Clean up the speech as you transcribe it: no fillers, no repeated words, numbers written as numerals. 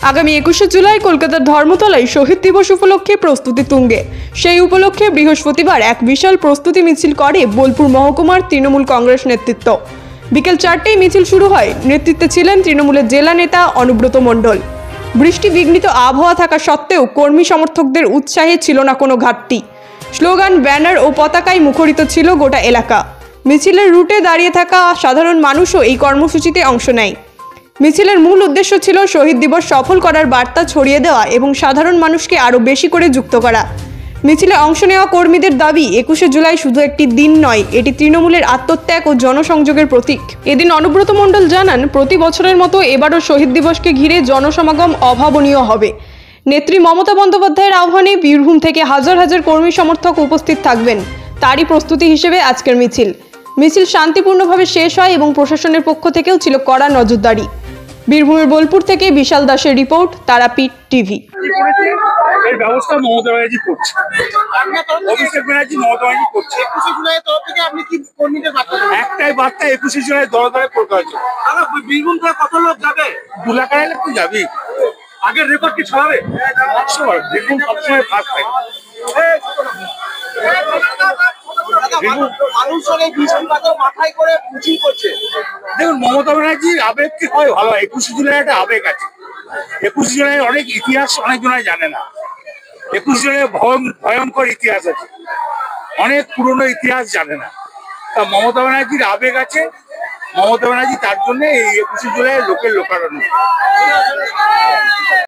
আগামী 21শে জুলাই কলকাতার ধর্মতলায় শহীদ দিবস উপলক্ষে প্রস্তুতি তুঙ্গে। সেই উপলক্ষে বৃহস্পতিবার এক বিশাল প্রস্তুতি মিছিল করে বোলপুর মহকুমার তৃণমূল কংগ্রেস নেতৃত্ব। বিকেল 4টায় মিছিল শুরু হয়। নেতৃত্বে ছিলেন তৃণমূলের জেলা নেতা অনুব্রত মণ্ডল। বৃষ্টি বিঘ্নিত আবহাওয়া থাকা সত্ত্বেও কর্মী সমর্থকদের উৎসাহে ছিল না কোনো ঘাটতি। স্লোগান, ব্যানার ও পতাকায় মুখরিত ছিল গোটা এলাকা। মিছিলের রুটে দাঁড়িয়ে থাকা সাধারণ মানুষও এই কর্মসূচিতে অংশ নেয়। মিছিলের মূল উদ্দেশ্য ছিল শহীদ দিবস সফল করার বার্তা ছড়িয়ে দেওয়া এবং সাধারণ মানুষকে আরও বেশি করে যুক্ত করা। মিছিলে অংশ নেওয়া কর্মীদের দাবি, 21শে জুলাই শুধু একটি দিন নয়, এটি তৃণমূলের আত্মত্যাগ ও জনসংযোগের প্রতীক। এদিন অনুব্রত মণ্ডল জানান, প্রতি বছরের মতো এবারও শহীদ দিবসকে ঘিরে জনসমাগম অভাবনীয় হবে। নেত্রী মমতা বন্দ্যোপাধ্যায়ের আহ্বানে বীরভূম থেকে হাজার হাজার কর্মী সমর্থক উপস্থিত থাকবেন। তারই প্রস্তুতি হিসেবে আজকের মিছিল শান্তিপূর্ণভাবে শেষ হয় এবং প্রশাসনের পক্ষ থেকেও ছিল কড়া নজরদারি। বীরভূমের বোলপুর থেকে বিশাল দাসের রিপোর্ট, তারাপীঠ টিভি। এর ব্যবস্থা মমতা ব্যানার্জি করছে। অভিষেক ব্যানার্জি মমতা ব্যানার্জি করছে। 21শে জুলাই তরফ থেকে আপনি কি কর্মীদের বার্তা দেবেন? একটাই বার্তা, 21শে জুলাই দলে দলে করতে হচ্ছে। বীরভূম থেকে কত লোক যাবে? 2 লাখ আড়াই তুই যাবি। আগের রেকর্ড কি ছড়াবে? 100 বার বীরভূম সবসময় ফার্স্ট থাকে। মানুষ অনেক বৃষ্টিপাতের মাথায় করে মিছিল করছে। দেখুন, মমতা ব্যানার্জির আবেগ কি হয় ভালো। 21শে জুলাই একটা আবেগ আছে। 21শে জুলাই অনেক ইতিহাস অনেকজনাই জানে না। 21শে জুলাই ভয়ঙ্কর ইতিহাস আছে, অনেক পুরনো ইতিহাস জানে না। তা মমতা ব্যানার্জির আবেগ আছে। মমতা ব্যানার্জি তার জন্য এই 21শে জুলাই লোকের লোকারণ্য।